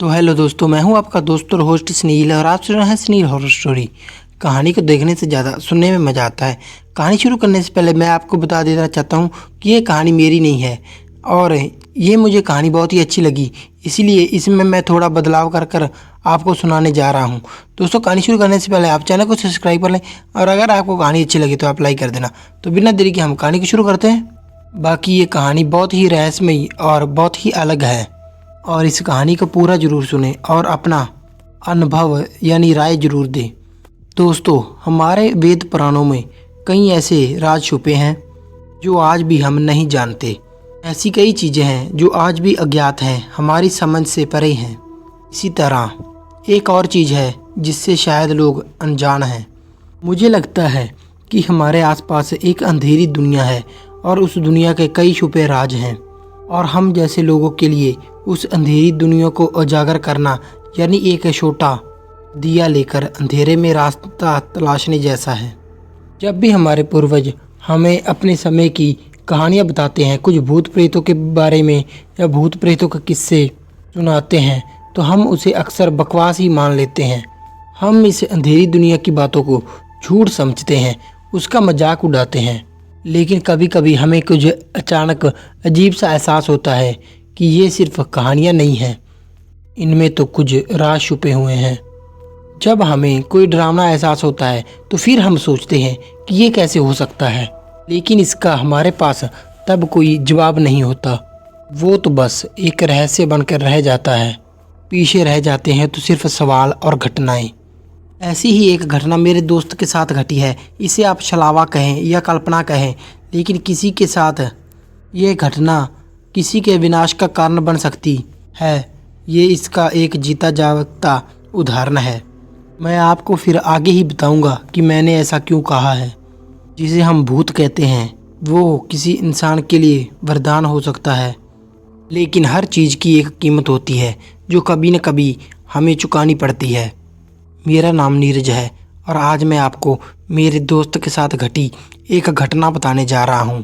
तो हेलो दोस्तों, मैं हूं आपका दोस्त और होस्ट स्नील और आप सुन रहे हैं स्नील हॉरर स्टोरी। कहानी को देखने से ज़्यादा सुनने में मज़ा आता है। कहानी शुरू करने से पहले मैं आपको बता देना चाहता हूं कि ये कहानी मेरी नहीं है और ये मुझे कहानी बहुत ही अच्छी लगी, इसीलिए इसमें मैं थोड़ा बदलाव कर कर आपको सुनाने जा रहा हूँ। दोस्तों, कहानी शुरू करने से पहले आप चैनल को सब्सक्राइब कर लें और अगर आपको कहानी अच्छी लगी तो आप लाइक कर देना। तो बिना देरी के हम कहानी को शुरू करते हैं। बाकी ये कहानी बहुत ही रहस्यमयी और बहुत ही अलग है और इस कहानी को पूरा ज़रूर सुने और अपना अनुभव यानी राय ज़रूर दें। दोस्तों, हमारे वेद पुराणों में कई ऐसे राज छुपे हैं जो आज भी हम नहीं जानते। ऐसी कई चीज़ें हैं जो आज भी अज्ञात हैं, हमारी समझ से परे हैं। इसी तरह एक और चीज़ है जिससे शायद लोग अनजान हैं। मुझे लगता है कि हमारे आसपास एक अंधेरी दुनिया है और उस दुनिया के कई छुपे राज हैं और हम जैसे लोगों के लिए उस अंधेरी दुनिया को उजागर करना यानी एक छोटा दिया लेकर अंधेरे में रास्ता तलाशने जैसा है। जब भी हमारे पूर्वज हमें अपने समय की कहानियाँ बताते हैं, कुछ भूत प्रेतों के बारे में या भूत प्रेतों के किस्से सुनाते हैं, तो हम उसे अक्सर बकवास ही मान लेते हैं। हम इस अंधेरी दुनिया की बातों को झूठ समझते हैं, उसका मजाक उड़ाते हैं। लेकिन कभी कभी हमें कुछ अचानक अजीब सा एहसास होता है कि ये सिर्फ कहानियाँ नहीं हैं, इनमें तो कुछ राज छुपे हुए हैं। जब हमें कोई डरावना एहसास होता है तो फिर हम सोचते हैं कि ये कैसे हो सकता है, लेकिन इसका हमारे पास तब कोई जवाब नहीं होता। वो तो बस एक रहस्य बनकर रह जाता है। पीछे रह जाते हैं तो सिर्फ सवाल और घटनाएं। ऐसी ही एक घटना मेरे दोस्त के साथ घटी है। इसे आप छलावा कहें या कल्पना कहें, लेकिन किसी के साथ ये घटना किसी के विनाश का कारण बन सकती है। ये इसका एक जीता जागता उदाहरण है। मैं आपको फिर आगे ही बताऊंगा कि मैंने ऐसा क्यों कहा है। जिसे हम भूत कहते हैं वो किसी इंसान के लिए वरदान हो सकता है, लेकिन हर चीज़ की एक कीमत होती है जो कभी न कभी हमें चुकानी पड़ती है। मेरा नाम नीरज है और आज मैं आपको मेरे दोस्त के साथ घटी एक घटना बताने जा रहा हूँ।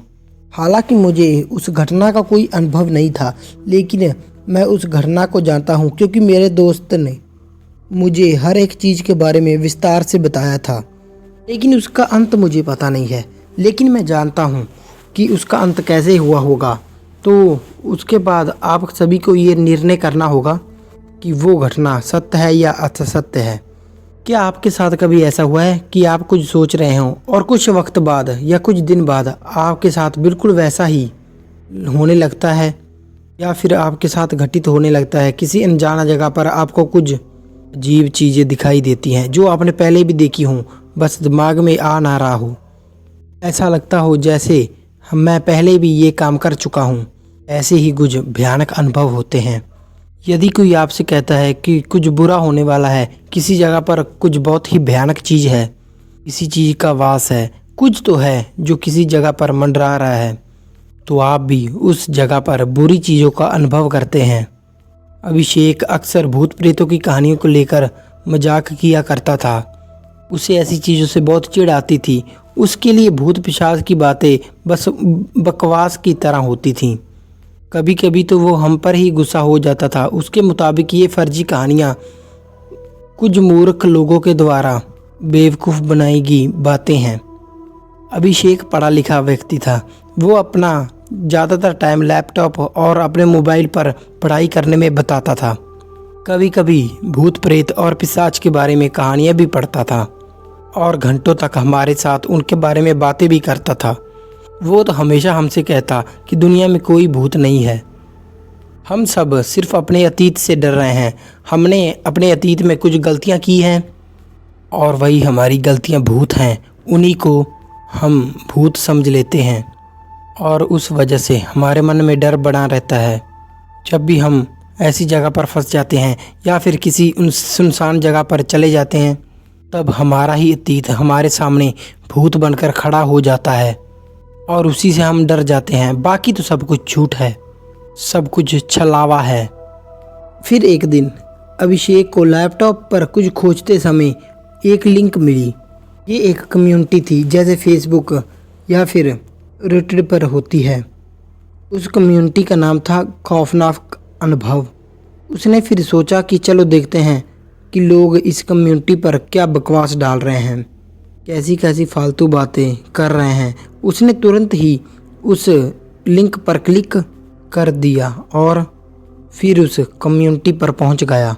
हालांकि मुझे उस घटना का कोई अनुभव नहीं था, लेकिन मैं उस घटना को जानता हूँ क्योंकि मेरे दोस्त ने मुझे हर एक चीज़ के बारे में विस्तार से बताया था। लेकिन उसका अंत मुझे पता नहीं है, लेकिन मैं जानता हूँ कि उसका अंत कैसे हुआ होगा। तो उसके बाद आप सभी को ये निर्णय करना होगा कि वो घटना सत्य है या असत्य है। क्या आपके साथ कभी ऐसा हुआ है कि आप कुछ सोच रहे हों और कुछ वक्त बाद या कुछ दिन बाद आपके साथ बिल्कुल वैसा ही होने लगता है, या फिर आपके साथ घटित होने लगता है? किसी अनजाना जगह पर आपको कुछ अजीब चीज़ें दिखाई देती हैं जो आपने पहले भी देखी हों, बस दिमाग में आ ना रहा हो। ऐसा लगता हो जैसे मैं पहले भी ये काम कर चुका हूँ। ऐसे ही कुछ भयानक अनुभव होते हैं। यदि कोई आपसे कहता है कि कुछ बुरा होने वाला है, किसी जगह पर कुछ बहुत ही भयानक चीज़ है, किसी चीज़ का वास है, कुछ तो है जो किसी जगह पर मंडरा रहा है, तो आप भी उस जगह पर बुरी चीज़ों का अनुभव करते हैं। अभिषेक अक्सर भूत प्रेतों की कहानियों को लेकर मजाक किया करता था। उसे ऐसी चीज़ों से बहुत चिढ़ आती थी। उसके लिए भूत पिशाच की बातें बस बकवास की तरह होती थीं। कभी कभी तो वो हम पर ही गुस्सा हो जाता था। उसके मुताबिक ये फर्जी कहानियाँ कुछ मूर्ख लोगों के द्वारा बेवकूफ़ बनाई गई बातें हैं। अभिषेक पढ़ा लिखा व्यक्ति था। वो अपना ज़्यादातर टाइम लैपटॉप और अपने मोबाइल पर पढ़ाई करने में बिताता था। कभी कभी भूत प्रेत और पिशाच के बारे में कहानियाँ भी पढ़ता था और घंटों तक हमारे साथ उनके बारे में बातें भी करता था। वो तो हमेशा हमसे कहता कि दुनिया में कोई भूत नहीं है, हम सब सिर्फ अपने अतीत से डर रहे हैं। हमने अपने अतीत में कुछ गलतियाँ की हैं और वही हमारी गलतियाँ भूत हैं। उन्हीं को हम भूत समझ लेते हैं और उस वजह से हमारे मन में डर बना रहता है। जब भी हम ऐसी जगह पर फंस जाते हैं या फिर किसी उन सुनसान जगह पर चले जाते हैं, तब हमारा ही अतीत हमारे सामने भूत बनकर खड़ा हो जाता है और उसी से हम डर जाते हैं। बाकी तो सब कुछ झूठ है, सब कुछ छलावा है। फिर एक दिन अभिषेक को लैपटॉप पर कुछ खोजते समय एक लिंक मिली। ये एक कम्युनिटी थी जैसे फेसबुक या फिर रेडिट पर होती है। उस कम्युनिटी का नाम था खौफनाक अनुभव। उसने फिर सोचा कि चलो देखते हैं कि लोग इस कम्युनिटी पर क्या बकवास डाल रहे हैं, कैसी कैसी फालतू बातें कर रहे हैं। उसने तुरंत ही उस लिंक पर क्लिक कर दिया और फिर उस कम्युनिटी पर पहुंच गया।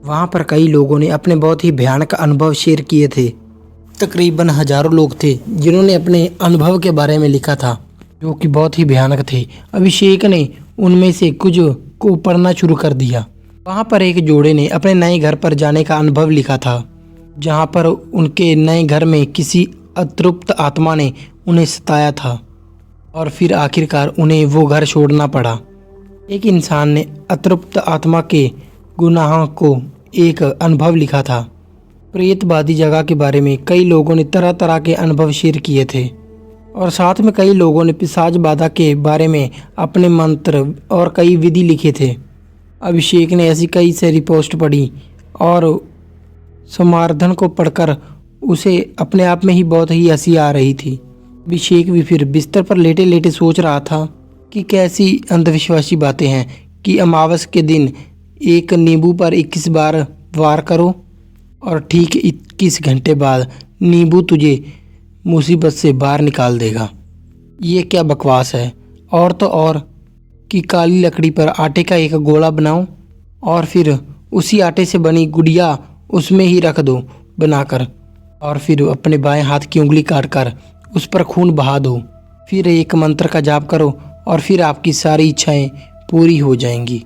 वहां पर कई लोगों ने अपने बहुत ही भयानक अनुभव शेयर किए थे। तकरीबन हजारों लोग थे जिन्होंने अपने अनुभव के बारे में लिखा था, जो कि बहुत ही भयानक थे। अभिषेक ने उनमें से कुछ को पढ़ना शुरू कर दिया। वहां पर एक जोड़े ने अपने नए घर पर जाने का अनुभव लिखा था, जहां पर उनके नए घर में किसी अतृप्त आत्मा ने उन्हें सताया था और फिर आखिरकार उन्हें वो घर छोड़ना पड़ा। एक इंसान ने अतृप्त आत्मा के गुनाहों को एक अनुभव लिखा था। प्रेतवादी जगह के बारे में कई लोगों ने तरह तरह के अनुभव शेयर किए थे और साथ में कई लोगों ने पिशाच बाधा के बारे में अपने मंत्र और कई विधि लिखे थे। अभिषेक ने ऐसी कई सारी पोस्ट पढ़ी और समार्धन को पढ़कर उसे अपने आप में ही बहुत ही हंसी आ रही थी। अभिषेक भी फिर बिस्तर पर लेटे लेटे सोच रहा था कि कैसी अंधविश्वासी बातें हैं कि अमावस के दिन एक नींबू पर 21 बार वार करो और ठीक 21 घंटे बाद नींबू तुझे मुसीबत से बाहर निकाल देगा। ये क्या बकवास है। और तो और कि काली लकड़ी पर आटे का एक गोला बनाओ और फिर उसी आटे से बनी गुड़िया उसमें ही रख दो बनाकर और फिर अपने बाएं हाथ की उंगली काटकर उस पर खून बहा दो। फिर एक मंत्र का जाप करो और फिर आपकी सारी इच्छाएं पूरी हो जाएंगी।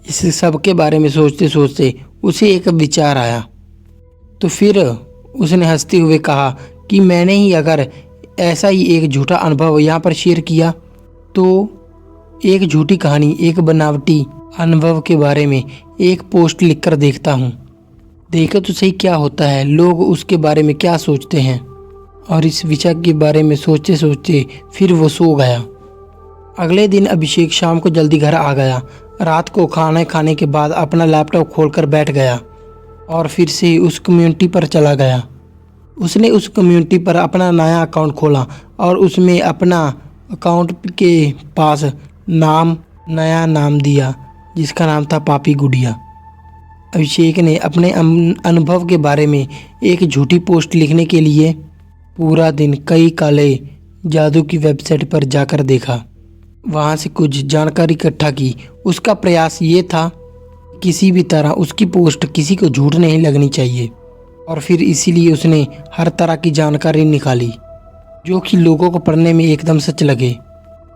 इस सब के बारे में सोचते सोचते उसे एक विचार आया। तो फिर उसने हंसते हुए कहा कि मैंने ही अगर ऐसा ही एक झूठा अनुभव यहाँ पर शेयर किया तो एक झूठी कहानी, एक बनावटी अनुभव के बारे में एक पोस्ट लिखकर देखता हूँ। देखो तो सही क्या होता है, लोग उसके बारे में क्या सोचते हैं। और इस विचार के बारे में सोचते सोचते फिर वो सो गया। अगले दिन अभिषेक शाम को जल्दी घर आ गया। रात को खाना खाने के बाद अपना लैपटॉप खोलकर बैठ गया और फिर से उस कम्युनिटी पर चला गया। उसने उस कम्युनिटी पर अपना नया अकाउंट खोला और उसमें अपना अकाउंट के पास नया नाम दिया जिसका नाम था पापी गुड़िया। अभिषेक ने अपने अनुभव के बारे में एक झूठी पोस्ट लिखने के लिए पूरा दिन कई काले जादू की वेबसाइट पर जाकर देखा, वहाँ से कुछ जानकारी इकट्ठा की। उसका प्रयास ये था किसी भी तरह उसकी पोस्ट किसी को झूठ नहीं लगनी चाहिए और फिर इसीलिए उसने हर तरह की जानकारी निकाली जो कि लोगों को पढ़ने में एकदम सच लगे।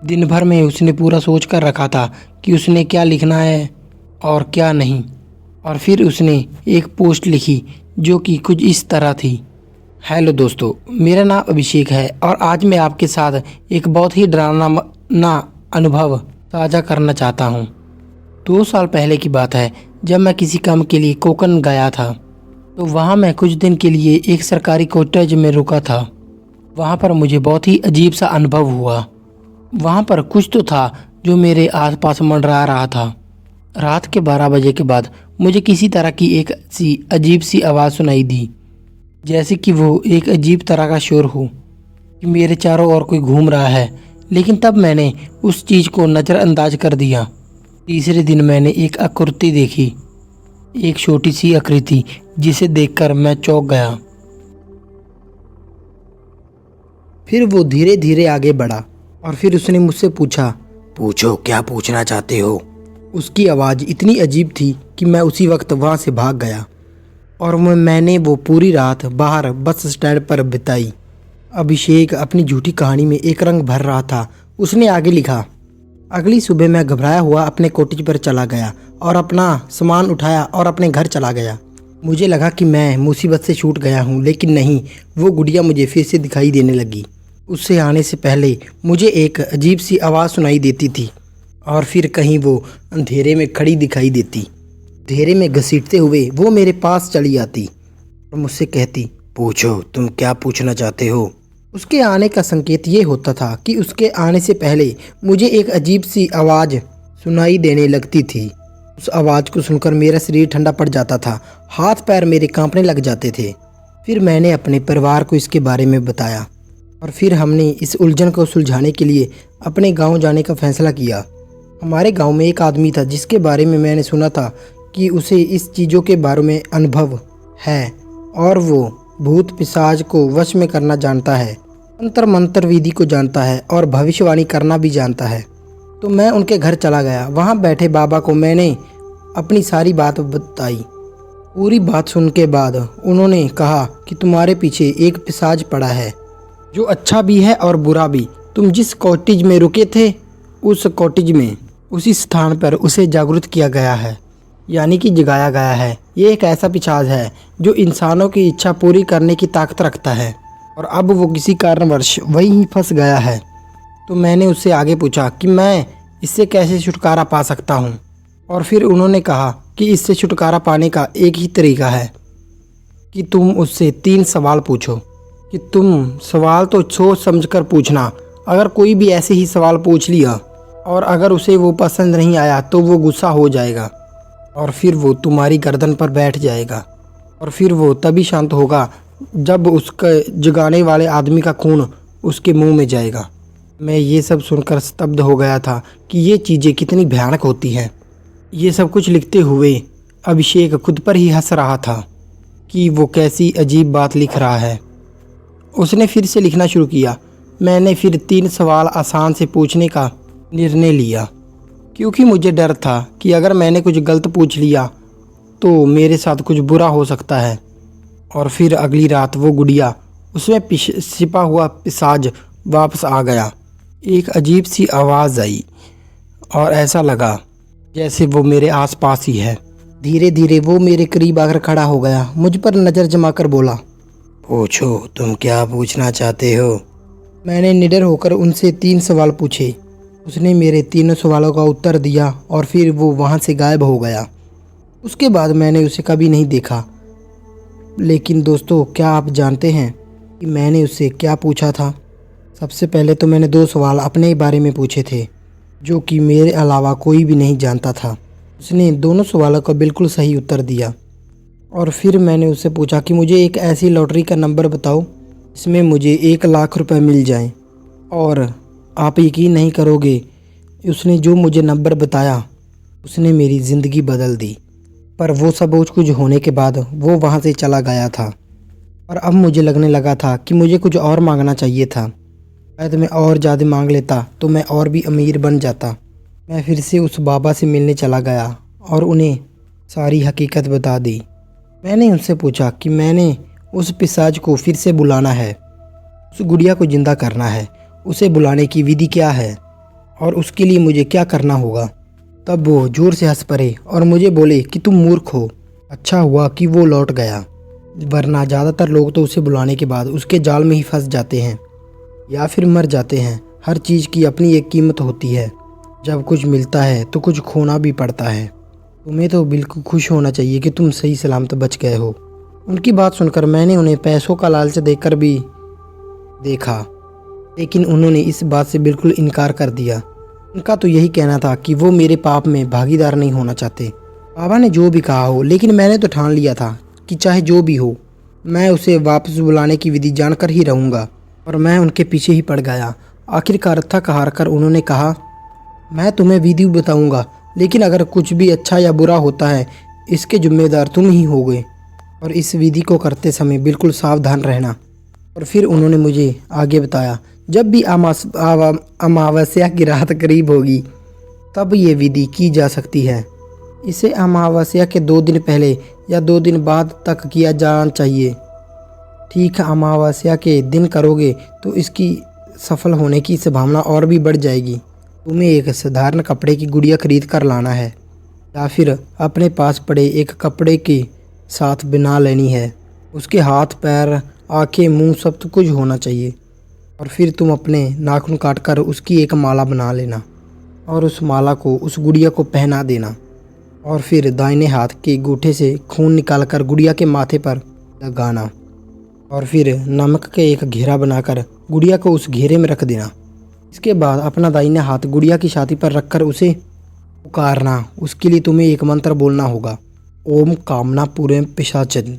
दिन भर में उसने पूरा सोच कर रखा था कि उसने क्या लिखना है और क्या नहीं। और फिर उसने एक पोस्ट लिखी जो कि कुछ इस तरह थी। हेलो दोस्तों, मेरा नाम अभिषेक है और आज मैं आपके साथ एक बहुत ही डरावना अनुभव साझा करना चाहता हूँ। 2 साल पहले की बात है जब मैं किसी काम के लिए कोकन गया था। तो वहाँ मैं कुछ दिन के लिए एक सरकारी कॉटेज में रुका था। वहाँ पर मुझे बहुत ही अजीब सा अनुभव हुआ। वहाँ पर कुछ तो था जो मेरे आसपास मंडरा रहा था। रात के 12 बजे के बाद मुझे किसी तरह की एक सी अजीब सी आवाज़ सुनाई दी, जैसे कि वो एक अजीब तरह का शोर हो कि मेरे चारों ओर कोई घूम रहा है। लेकिन तब मैंने उस चीज़ को नज़रअंदाज कर दिया। तीसरे दिन मैंने एक आकृति देखी, एक छोटी सी आकृति जिसे देखकर मैं चौंक गया। फिर वो धीरे धीरे आगे बढ़ा और फिर उसने मुझसे पूछा, पूछो क्या पूछना चाहते हो। उसकी आवाज़ इतनी अजीब थी कि मैं उसी वक्त वहाँ से भाग गया और मैंने वो पूरी रात बाहर बस स्टैंड पर बिताई। अभिषेक अपनी झूठी कहानी में एक रंग भर रहा था। उसने आगे लिखा, अगली सुबह मैं घबराया हुआ अपने कॉटेज पर चला गया और अपना सामान उठाया और अपने घर चला गया। मुझे लगा कि मैं मुसीबत से छूट गया हूँ, लेकिन नहीं, वो गुड़िया मुझे फिर से दिखाई देने लगी। उससे आने से पहले मुझे एक अजीब सी आवाज़ सुनाई देती थी और फिर कहीं वो अंधेरे में खड़ी दिखाई देती। अंधेरे में घसीटते हुए वो मेरे पास चली आती और मुझसे कहती, पूछो तुम क्या पूछना चाहते हो। उसके आने का संकेत ये होता था कि उसके आने से पहले मुझे एक अजीब सी आवाज़ सुनाई देने लगती थी। उस आवाज़ को सुनकर मेरा शरीर ठंडा पड़ जाता था, हाथ पैर मेरे कांपने लग जाते थे। फिर मैंने अपने परिवार को इसके बारे में बताया और फिर हमने इस उलझन को सुलझाने के लिए अपने गांव जाने का फैसला किया। हमारे गांव में एक आदमी था जिसके बारे में मैंने सुना था कि उसे इस चीज़ों के बारे में अनुभव है और वो भूत पिशाच को वश में करना जानता है, तंत्र मंत्र विधि को जानता है और भविष्यवाणी करना भी जानता है। तो मैं उनके घर चला गया। वहाँ बैठे बाबा को मैंने अपनी सारी बात बताई। पूरी बात सुन के बाद उन्होंने कहा कि तुम्हारे पीछे एक पिशाच पड़ा है जो अच्छा भी है और बुरा भी। तुम जिस कॉटेज में रुके थे उस कॉटेज में उसी स्थान पर उसे जागृत किया गया है, यानी कि जगाया गया है। ये एक ऐसा पिशाच है जो इंसानों की इच्छा पूरी करने की ताकत रखता है और अब वो किसी कारणवश वहीं फंस गया है। तो मैंने उससे आगे पूछा कि मैं इससे कैसे छुटकारा पा सकता हूँ, और फिर उन्होंने कहा कि इससे छुटकारा पाने का एक ही तरीका है कि तुम उससे 3 सवाल पूछो। कि तुम सवाल तो सोच समझकर पूछना। अगर कोई भी ऐसे ही सवाल पूछ लिया और अगर उसे वो पसंद नहीं आया तो वो गुस्सा हो जाएगा और फिर वो तुम्हारी गर्दन पर बैठ जाएगा और फिर वो तभी शांत होगा जब उसके जगाने वाले आदमी का खून उसके मुंह में जाएगा। मैं ये सब सुनकर स्तब्ध हो गया था कि ये चीज़ें कितनी भयानक होती हैं। ये सब कुछ लिखते हुए अभिषेक खुद पर ही हंस रहा था कि वो कैसी अजीब बात लिख रहा है। उसने फिर से लिखना शुरू किया। मैंने फिर 3 सवाल आसान से पूछने का निर्णय लिया क्योंकि मुझे डर था कि अगर मैंने कुछ गलत पूछ लिया तो मेरे साथ कुछ बुरा हो सकता है। और फिर अगली रात वो गुड़िया, उसमें छिपा हुआ पिशाच वापस आ गया। एक अजीब सी आवाज़ आई और ऐसा लगा जैसे वो मेरे आसपास ही है। धीरे धीरे वो मेरे करीब आकर खड़ा हो गया, मुझ पर नज़र जमाकर बोला, पूछो तुम क्या पूछना चाहते हो। मैंने निडर होकर उनसे 3 सवाल पूछे। उसने मेरे तीनों सवालों का उत्तर दिया और फिर वो वहाँ से गायब हो गया। उसके बाद मैंने उसे कभी नहीं देखा। लेकिन दोस्तों, क्या आप जानते हैं कि मैंने उससे क्या पूछा था? सबसे पहले तो मैंने 2 सवाल अपने बारे में पूछे थे जो कि मेरे अलावा कोई भी नहीं जानता था। उसने दोनों सवालों का बिल्कुल सही उत्तर दिया। और फिर मैंने उससे पूछा कि मुझे एक ऐसी लॉटरी का नंबर बताओ इसमें मुझे 1 लाख रुपए मिल जाएं। और आप यकीन नहीं करोगे, उसने जो मुझे नंबर बताया उसने मेरी ज़िंदगी बदल दी। पर वो सब कुछ होने के बाद वो वहाँ से चला गया था और अब मुझे लगने लगा था कि मुझे कुछ और मांगना चाहिए था। शायद मैं और ज़्यादा मांग लेता तो मैं और भी अमीर बन जाता। मैं फिर से उस बाबा से मिलने चला गया और उन्हें सारी हकीकत बता दी। मैंने उनसे पूछा कि मैंने उस पिशाच को फिर से बुलाना है, उस गुड़िया को ज़िंदा करना है। उसे बुलाने की विधि क्या है और उसके लिए मुझे क्या करना होगा। तब वो ज़ोर से हंस पड़े और मुझे बोले कि तुम मूर्ख हो। अच्छा हुआ कि वो लौट गया, वरना ज़्यादातर लोग तो उसे बुलाने के बाद उसके जाल में ही फंस जाते हैं या फिर मर जाते हैं। हर चीज़ की अपनी एक कीमत होती है। जब कुछ मिलता है तो कुछ खोना भी पड़ता है। तुम्हें तो बिल्कुल खुश होना चाहिए कि तुम सही सलामत बच गए हो। उनकी बात सुनकर मैंने उन्हें पैसों का लालच देकर भी देखा, लेकिन उन्होंने इस बात से बिल्कुल इनकार कर दिया। उनका तो यही कहना था कि वो मेरे पाप में भागीदार नहीं होना चाहते। बाबा ने जो भी कहा हो, लेकिन मैंने तो ठान लिया था कि चाहे जो भी हो मैं उसे वापस बुलाने की विधि जानकर ही रहूँगा। और मैं उनके पीछे ही पड़ गया। आखिरकार थक हार कर उन्होंने कहा, मैं तुम्हें विधि बताऊँगा, लेकिन अगर कुछ भी अच्छा या बुरा होता है इसके जिम्मेदार तुम ही होगे और इस विधि को करते समय बिल्कुल सावधान रहना। और फिर उन्होंने मुझे आगे बताया, जब भी अमावस्या की रात करीब होगी तब ये विधि की जा सकती है। इसे अमावस्या के 2 दिन पहले या 2 दिन बाद तक किया जाना चाहिए। ठीक अमावस्या के दिन करोगे तो इसकी सफल होने की संभावना और भी बढ़ जाएगी। तुम्हें एक साधारण कपड़े की गुड़िया खरीद कर लाना है या फिर अपने पास पड़े एक कपड़े के साथ बना लेनी है। उसके हाथ पैर आँखें मुंह सब कुछ होना चाहिए। और फिर तुम अपने नाखून काटकर उसकी एक माला बना लेना और उस माला को उस गुड़िया को पहना देना। और फिर दाहिने हाथ के अंगूठे से खून निकालकर गुड़िया के माथे पर लगाना और फिर नमक के एक घेरा बनाकर गुड़िया को उस घेरे में रख देना। इसके बाद अपना दाहिना हाथ गुड़िया की छाती पर रखकर उसे पुकारना। उसके लिए तुम्हें एक मंत्र बोलना होगा, ओम कामना पूरे पिशाचन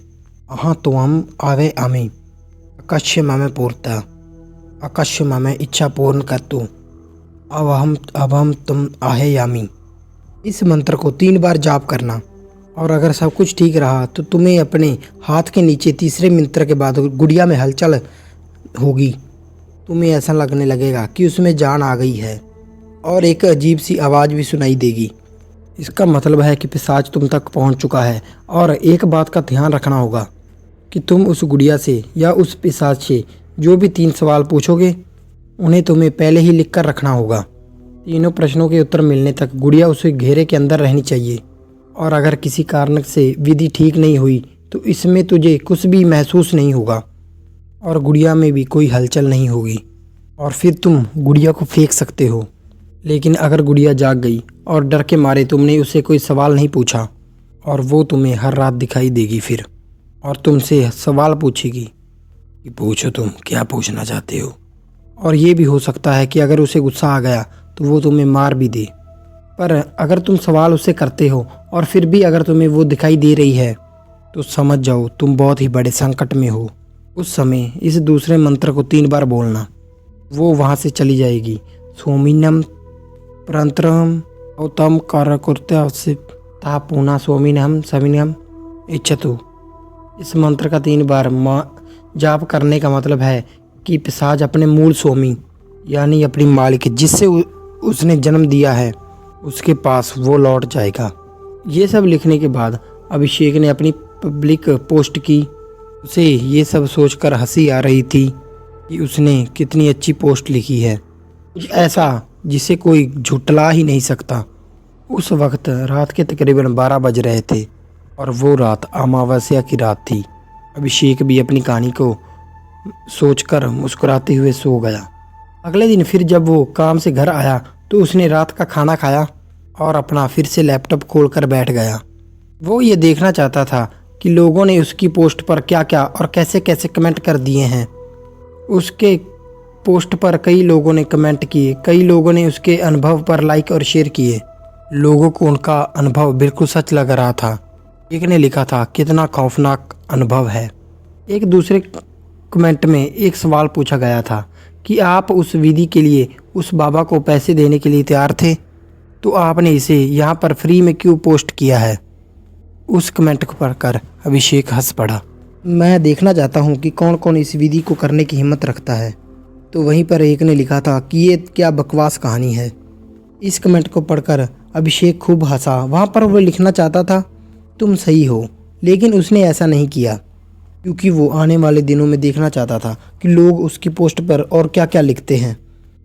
अहाँ तो हम आवे आमे अकश्य मामे पूर्ता अकश्य मामे इच्छा पूर्ण कर तू। अब हम तुम आहे यामी। इस मंत्र को 3 बार जाप करना और अगर सब कुछ ठीक रहा तो तुम्हें अपने हाथ के नीचे तीसरे मंत्र के बाद गुड़िया में हलचल होगी। तुम्हें ऐसा लगने लगेगा कि उसमें जान आ गई है और एक अजीब सी आवाज़ भी सुनाई देगी। इसका मतलब है कि पिशाच तुम तक पहुंच चुका है। और एक बात का ध्यान रखना होगा कि तुम उस गुड़िया से या उस पिशाच से जो भी 3 सवाल पूछोगे उन्हें तुम्हें पहले ही लिख कर रखना होगा। तीनों प्रश्नों के उत्तर मिलने तक गुड़िया उस घेरे के अंदर रहनी चाहिए। और अगर किसी कारण से विधि ठीक नहीं हुई तो इसमें तुझे कुछ भी महसूस नहीं होगा और गुड़िया में भी कोई हलचल नहीं होगी और फिर तुम गुड़िया को फेंक सकते हो। लेकिन अगर गुड़िया जाग गई और डर के मारे तुमने उसे कोई सवाल नहीं पूछा और वो तुम्हें हर रात दिखाई देगी फिर और तुमसे सवाल पूछेगी कि पूछो तुम क्या पूछना चाहते हो। और ये भी हो सकता है कि अगर उसे गुस्सा आ गया तो वो तुम्हें मार भी दे। पर अगर तुम सवाल उससे करते हो और फिर भी अगर तुम्हें वो दिखाई दे रही है तो समझ जाओ तुम बहुत ही बड़े संकट में हो। उस समय इस दूसरे मंत्र को 3 बार बोलना, वो वहाँ से चली जाएगी। सोमिनम प्रंतरम औतम करकुर्त्य तापूना सोमिनम समिनम इच्छतु। इस मंत्र का 3 बार जाप करने का मतलब है कि पिशाच अपने मूल स्वामी यानी अपनी मालिक जिससे उसने जन्म दिया है उसके पास वो लौट जाएगा। ये सब लिखने के बाद अभिषेक ने अपनी पब्लिक पोस्ट की। उसे ये सब सोचकर हंसी आ रही थी कि उसने कितनी अच्छी पोस्ट लिखी है, कुछ ऐसा जिसे कोई झुटला ही नहीं सकता। उस वक्त रात के तकरीबन 12 बज रहे थे और वो रात अमावस्या की रात थी। अभिषेक भी अपनी कहानी को सोचकर मुस्कुराते हुए सो गया। अगले दिन फिर जब वो काम से घर आया तो उसने रात का खाना खाया और अपना फिर से लैपटॉप खोलकर बैठ गया। वो ये देखना चाहता था कि लोगों ने उसकी पोस्ट पर क्या क्या और कैसे कैसे कमेंट कर दिए हैं। उसके पोस्ट पर कई लोगों ने कमेंट किए, कई लोगों ने उसके अनुभव पर लाइक और शेयर किए। लोगों को उनका अनुभव बिल्कुल सच लग रहा था। एक ने लिखा था कितना खौफनाक अनुभव है। एक दूसरे कमेंट में एक सवाल पूछा गया था कि आप उस विधि के लिए उस बाबा को पैसे देने के लिए तैयार थे तो आपने इसे यहाँ पर फ्री में क्यों पोस्ट किया है। उस कमेंट को पढ़कर अभिषेक हंस पड़ा। मैं देखना चाहता हूँ कि कौन कौन इस विधि को करने की हिम्मत रखता है। तो वहीं पर एक ने लिखा था कि ये क्या बकवास कहानी है। इस कमेंट को पढ़कर अभिषेक खूब हंसा। वहाँ पर वो लिखना चाहता था तुम सही हो, लेकिन उसने ऐसा नहीं किया क्योंकि वो आने वाले दिनों में देखना चाहता था कि लोग उसकी पोस्ट पर और क्या क्या लिखते हैं।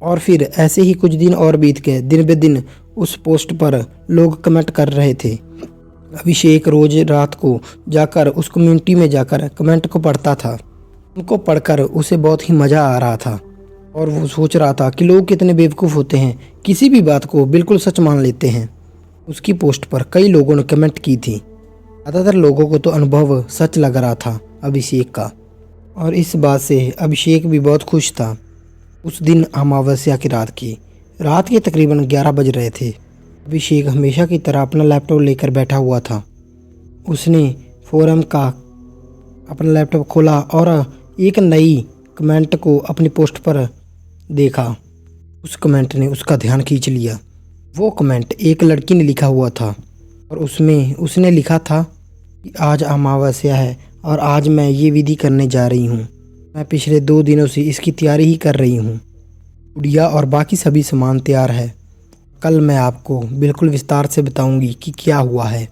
और फिर ऐसे ही कुछ दिन और बीत गए। दिन बे दिन उस पोस्ट पर लोग कमेंट कर रहे थे। अभिषेक रोज रात को जाकर उस कम्युनिटी में जाकर कमेंट को पढ़ता था। उनको पढ़कर उसे बहुत ही मज़ा आ रहा था और वो सोच रहा था कि लोग कितने बेवकूफ़ होते हैं, किसी भी बात को बिल्कुल सच मान लेते हैं। उसकी पोस्ट पर कई लोगों ने कमेंट की थी। ज़्यादातर लोगों को तो अनुभव सच लग रहा था अभिषेक का और इस बात से अभिषेक भी बहुत खुश था। उस दिन अमावस्या की रात के तकरीबन 11 बज रहे थे। अभिषेक हमेशा की तरह अपना लैपटॉप लेकर बैठा हुआ था। उसने फोरम का अपना लैपटॉप खोला और एक नई कमेंट को अपनी पोस्ट पर देखा। उस कमेंट ने उसका ध्यान खींच लिया। वो कमेंट एक लड़की ने लिखा हुआ था और उसमें उसने लिखा था कि आज अमावस्या है और आज मैं ये विधि करने जा रही हूँ। मैं पिछले 2 दिनों से इसकी तैयारी ही कर रही हूँ। गुड़िया और बाकी सभी सामान तैयार है। कल मैं आपको बिल्कुल विस्तार से बताऊंगी कि क्या हुआ है।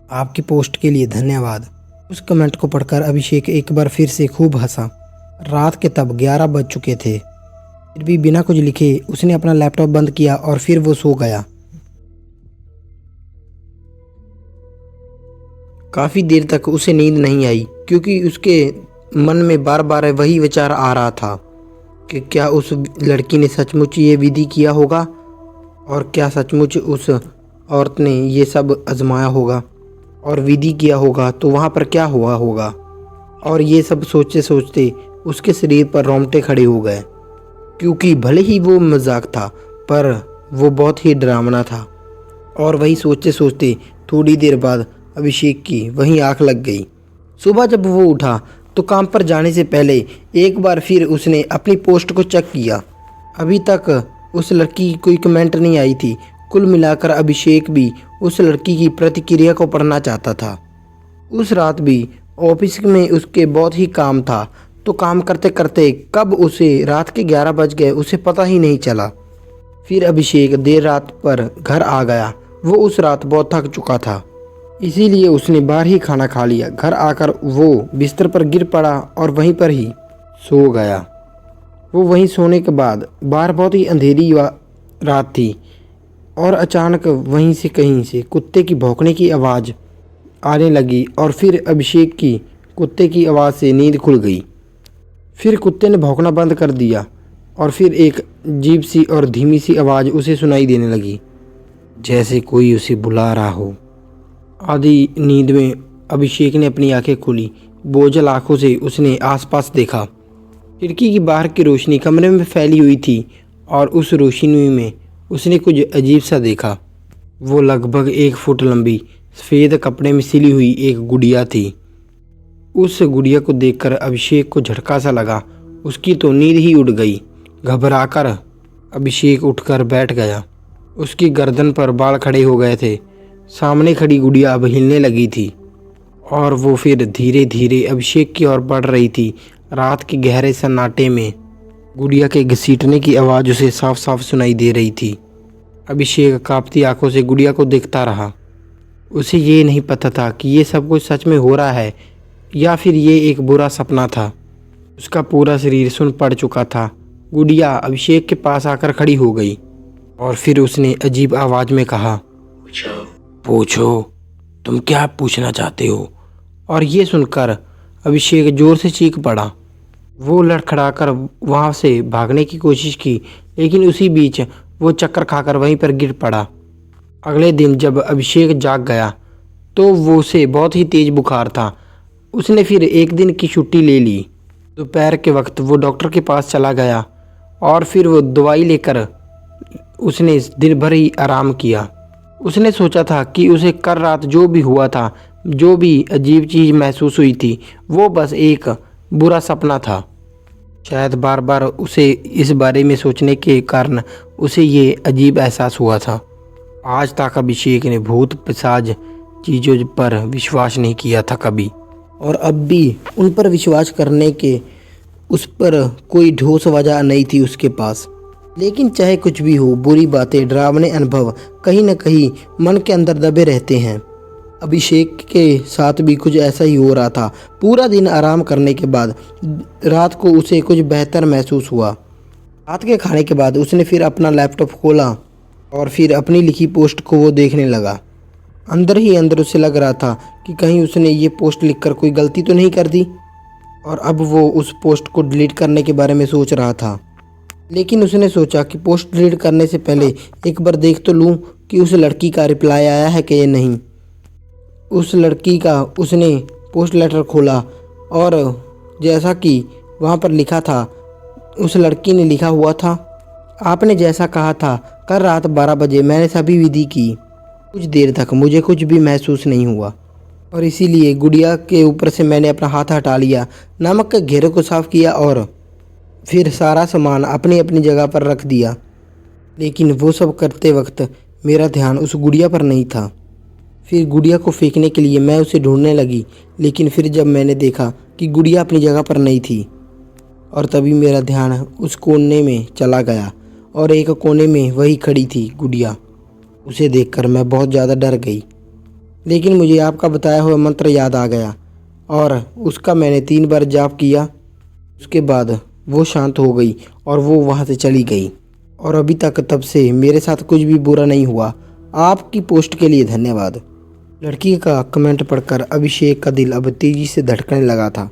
आपकी पोस्ट के लिए धन्यवाद। उस कमेंट को पढ़कर अभिषेक एक बार फिर से खूब हंसा। रात के तब 11 बज चुके थे। फिर भी बिना कुछ लिखे उसने अपना लैपटॉप बंद किया और फिर वो सो गया। काफ़ी देर तक उसे नींद नहीं आई क्योंकि उसके मन में बार बार वही विचार आ रहा था कि क्या उस लड़की ने सचमुच ये विधि किया होगा और क्या सचमुच उस औरत ने ये सब आजमाया होगा और विधि किया होगा तो वहाँ पर क्या हुआ होगा। और ये सब सोचते सोचते उसके शरीर पर रोंगटे खड़े हो गए क्योंकि भले ही वो मजाक था पर वो बहुत ही डरावना था। और वही सोचते सोचते थोड़ी देर बाद अभिषेक की वहीं आँख लग गई। सुबह जब वो उठा तो काम पर जाने से पहले एक बार फिर उसने अपनी पोस्ट को चेक किया। अभी तक उस लड़की की कोई कमेंट नहीं आई थी। कुल मिलाकर अभिषेक भी उस लड़की की प्रतिक्रिया को पढ़ना चाहता था। उस रात भी ऑफिस में उसके बहुत ही काम था, तो काम करते करते कब उसे रात के 11 बज गए उसे पता ही नहीं चला। फिर अभिषेक देर रात पर घर आ गया। वो उस रात बहुत थक चुका था, इसीलिए उसने बाहर ही खाना खा लिया। घर आकर वो बिस्तर पर गिर पड़ा और वहीं पर ही सो गया। वो वहीं सोने के बाद बाहर बहुत ही अंधेरी रात थी और अचानक वहीं से कहीं से कुत्ते की भौंकने की आवाज़ आने लगी और फिर अभिषेक की कुत्ते की आवाज़ से नींद खुल गई। फिर कुत्ते ने भौंकना बंद कर दिया और फिर एक अजीब सी और धीमी सी आवाज़ उसे सुनाई देने लगी, जैसे कोई उसे बुला रहा हो। आधी नींद में अभिषेक ने अपनी आंखें खोली। बोझल आंखों से उसने आसपास देखा। खिड़की की बाहर की रोशनी कमरे में फैली हुई थी और उस रोशनी में उसने कुछ अजीब सा देखा। वो लगभग 1 फुट लंबी सफ़ेद कपड़े में सिली हुई एक गुड़िया थी। उस गुड़िया को देखकर अभिषेक को झटका सा लगा। उसकी तो नींद ही उड़ गई। घबराकर अभिषेक उठकर बैठ गया। उसकी गर्दन पर बाल खड़े हो गए थे। सामने खड़ी गुड़िया अब हिलने लगी थी और वो फिर धीरे धीरे अभिषेक की ओर बढ़ रही थी। रात के गहरे सन्नाटे में गुड़िया के घसीटने की आवाज़ उसे साफ साफ सुनाई दे रही थी। अभिषेक कांपती आंखों से गुड़िया को देखता रहा। उसे ये नहीं पता था कि ये सब कुछ सच में हो रहा है या फिर ये एक बुरा सपना था। उसका पूरा शरीर सुन्न पड़ चुका था। गुड़िया अभिषेक के पास आकर खड़ी हो गई और फिर उसने अजीब आवाज़ में कहा, पूछो, तुम क्या पूछना चाहते हो? और ये सुनकर अभिषेक जोर से चीख पड़ा। वो लड़खड़ाकर वहाँ से भागने की कोशिश की, लेकिन उसी बीच वो चक्कर खाकर वहीं पर गिर पड़ा। अगले दिन जब अभिषेक जाग गया तो वो उसे बहुत ही तेज़ बुखार था। उसने फिर एक दिन की छुट्टी ले ली। दोपहर के वक्त वो डॉक्टर के पास चला गया और फिर वो दवाई लेकर उसने दिन भर ही आराम किया। उसने सोचा था कि उसे कल रात जो भी हुआ था, जो भी अजीब चीज़ महसूस हुई थी, वो बस एक बुरा सपना था। शायद बार बार उसे इस बारे में सोचने के कारण उसे ये अजीब एहसास हुआ था। आज तक अभिषेक ने भूत पिशाच चीज़ों पर विश्वास नहीं किया था कभी, और अब भी उन पर विश्वास करने के उस पर कोई ठोस वजह नहीं थी उसके पास। लेकिन चाहे कुछ भी हो, बुरी बातें, डरावने अनुभव कहीं न कहीं मन के अंदर दबे रहते हैं। अभिषेक के साथ भी कुछ ऐसा ही हो रहा था। पूरा दिन आराम करने के बाद रात को उसे कुछ बेहतर महसूस हुआ। रात के खाने के बाद उसने फिर अपना लैपटॉप खोला और फिर अपनी लिखी पोस्ट को वो देखने लगा। अंदर ही अंदर उसे लग रहा था कि कहीं उसने ये पोस्ट लिखकर कोई गलती तो नहीं कर दी, और अब वो उस पोस्ट को डिलीट करने के बारे में सोच रहा था। लेकिन उसने सोचा कि पोस्ट डिलीट करने से पहले एक बार देख तो लूँ कि उस लड़की का रिप्लाई आया है कि नहीं। उस लड़की का उसने पोस्ट लेटर खोला और जैसा कि वहाँ पर लिखा था, उस लड़की ने लिखा हुआ था, आपने जैसा कहा था कल रात 12 बजे मैंने सभी विधि की। कुछ देर तक मुझे कुछ भी महसूस नहीं हुआ और इसीलिए गुड़िया के ऊपर से मैंने अपना हाथ हटा लिया, नमक के घेरे को साफ़ किया और फिर सारा सामान अपनी अपनी जगह पर रख दिया। लेकिन वो सब करते वक्त मेरा ध्यान उस गुड़िया पर नहीं था। फिर गुड़िया को फेंकने के लिए मैं उसे ढूंढने लगी, लेकिन फिर जब मैंने देखा कि गुड़िया अपनी जगह पर नहीं थी, और तभी मेरा ध्यान उस कोने में चला गया और एक कोने में वही खड़ी थी गुड़िया। उसे देखकर मैं बहुत ज़्यादा डर गई, लेकिन मुझे आपका बताया हुआ मंत्र याद आ गया और उसका मैंने 3 बार जाप किया। उसके बाद वो शांत हो गई और वो वहाँ से चली गई, और अभी तक तब से मेरे साथ कुछ भी बुरा नहीं हुआ। आपकी पोस्ट के लिए धन्यवाद। लड़की का कमेंट पढ़कर अभिषेक का दिल अब तेज़ी से धड़कने लगा था।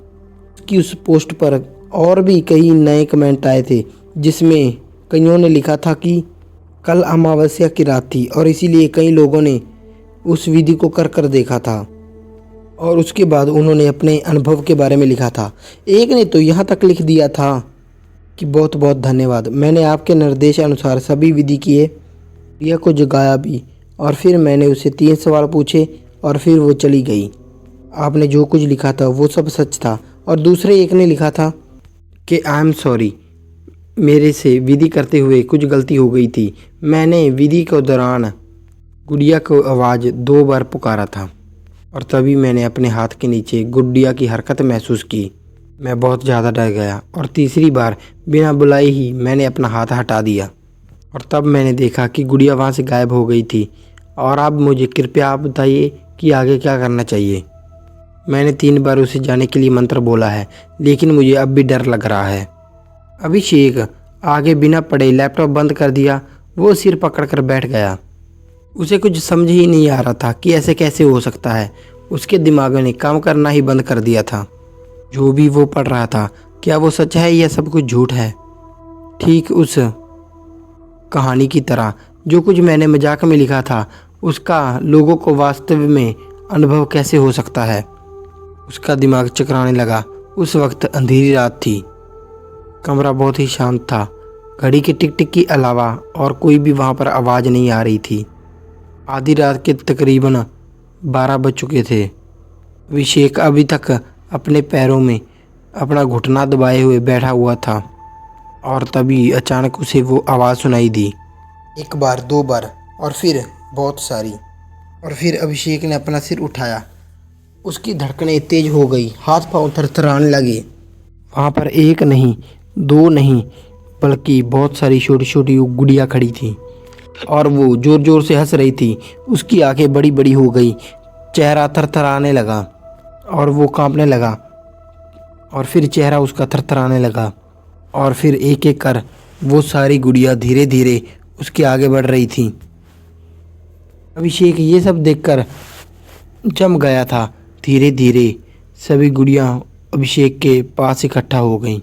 उसकी उस पोस्ट पर और भी कई नए कमेंट आए थे, जिसमें कईयों ने लिखा था कि कल अमावस्या की रात थी और इसीलिए कई लोगों ने उस विधि को कर कर देखा था, और उसके बाद उन्होंने अपने अनुभव के बारे में लिखा था। एक ने तो यहाँ तक लिख दिया था कि बहुत बहुत धन्यवाद, मैंने आपके निर्देश अनुसार सभी विधि किए, प्रिया को जगाया भी, और फिर मैंने उसे 3 सवाल पूछे और फिर वो चली गई। आपने जो कुछ लिखा था वो सब सच था। और दूसरे एक ने लिखा था कि आई एम सॉरी, मेरे से विधि करते हुए कुछ गलती हो गई थी। मैंने विधि के दौरान गुड़िया को आवाज़ 2 बार पुकारा था और तभी मैंने अपने हाथ के नीचे गुड़िया की हरकत महसूस की। मैं बहुत ज़्यादा डर गया और तीसरी बार बिना बुलाए ही मैंने अपना हाथ हटा दिया और तब मैंने देखा कि गुड़िया वहाँ से गायब हो गई थी। और अब मुझे कृपया आप बताइए कि आगे क्या करना चाहिए। मैंने 3 बार उसे जाने के लिए मंत्र बोला है, लेकिन मुझे अब भी डर लग रहा है। अभिषेक आगे बिना पढ़े लैपटॉप बंद कर दिया। वो सिर पकड़कर बैठ गया। उसे कुछ समझ ही नहीं आ रहा था कि ऐसे कैसे हो सकता है। उसके दिमाग ने काम करना ही बंद कर दिया था। जो भी वो पढ़ रहा था, क्या वो सच है या सब कुछ झूठ है? ठीक उस कहानी की तरह जो कुछ मैंने मजाक में लिखा था, उसका लोगों को वास्तव में अनुभव कैसे हो सकता है? उसका दिमाग चकराने लगा। उस वक्त अंधेरी रात थी। कमरा बहुत ही शांत था। घड़ी के टिक टिक के अलावा और कोई भी वहाँ पर आवाज़ नहीं आ रही थी। आधी रात के तकरीबन 12 बज चुके थे। अभिषेक अभी तक अपने पैरों में अपना घुटना दबाए हुए बैठा हुआ था और तभी अचानक उसे वो आवाज़ सुनाई दी। 1 बार, 2 बार और फिर बहुत सारी। और फिर अभिषेक ने अपना सिर उठाया। उसकी धड़कनें तेज हो गई, हाथ पांव थरथराने लगे। वहाँ पर 1 नहीं, 2 नहीं, बल्कि बहुत सारी छोटी छोटी गुड़िया खड़ी थी और वो ज़ोर ज़ोर से हंस रही थी। उसकी आंखें बड़ी बड़ी हो गई, चेहरा थरथराने लगा और वो कांपने लगा और फिर चेहरा उसका थरथराने लगा और फिर एक एक कर वो सारी गुड़िया धीरे धीरे उसके आगे बढ़ रही थी। अभिषेक ये सब देखकर जम गया था। धीरे धीरे सभी गुड़िया अभिषेक के पास इकट्ठा हो गईं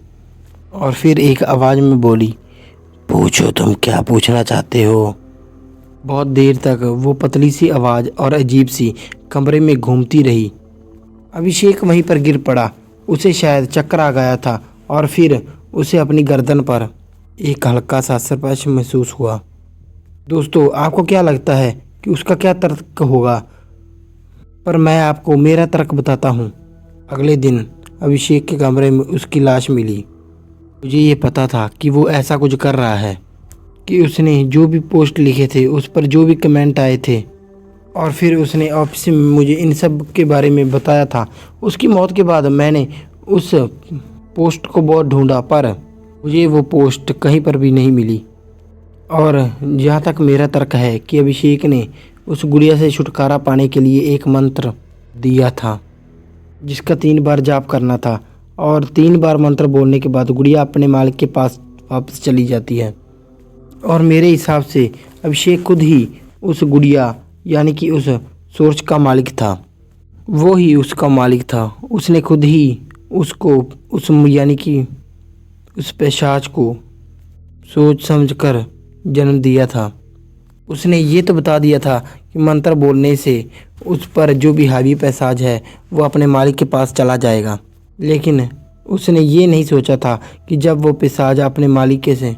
और फिर एक आवाज़ में बोली, पूछो तुम क्या पूछना चाहते हो। बहुत देर तक वो पतली सी आवाज़ और अजीब सी कमरे में घूमती रही। अभिषेक वहीं पर गिर पड़ा। उसे शायद चक्कर आ गया था और फिर उसे अपनी गर्दन पर एक हल्का सा स्पर्श महसूस हुआ। दोस्तों, आपको क्या लगता है कि उसका क्या तर्क होगा? पर मैं आपको मेरा तर्क बताता हूँ। अगले दिन अभिषेक के कमरे में उसकी लाश मिली। मुझे ये पता था कि वो ऐसा कुछ कर रहा है, कि उसने जो भी पोस्ट लिखे थे उस पर जो भी कमेंट आए थे और फिर उसने ऑफिस में मुझे इन सब के बारे में बताया था। उसकी मौत के बाद मैंने उस पोस्ट को बहुत ढूंढा पर मुझे वो पोस्ट कहीं पर भी नहीं मिली। और जहाँ तक मेरा तर्क है कि अभिषेक ने उस गुड़िया से छुटकारा पाने के लिए एक मंत्र दिया था जिसका 3 बार जाप करना था और 3 बार मंत्र बोलने के बाद गुड़िया अपने मालिक के पास वापस चली जाती है। और मेरे हिसाब से अभिषेक खुद ही उस गुड़िया यानी कि उस सोच का मालिक था। वो ही उसका मालिक था। उसने खुद ही उसको उस यानी कि उस पिशाच को सोच समझकर जन्म दिया था। उसने ये तो बता दिया था कि मंत्र बोलने से उस पर जो भी हावी पिशाच है वो अपने मालिक के पास चला जाएगा, लेकिन उसने ये नहीं सोचा था कि जब वो पिशाच अपने मालिक से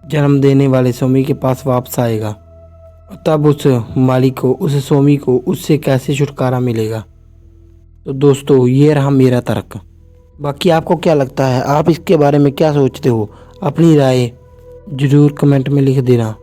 जन्म देने वाले स्वामी के पास वापस आएगा तब उस मालिक को, उस स्वामी को उससे कैसे छुटकारा मिलेगा। तो दोस्तों, ये रहा मेरा तर्क। बाकी आपको क्या लगता है? आप इसके बारे में क्या सोचते हो? अपनी राय ज़रूर कमेंट में लिख देना।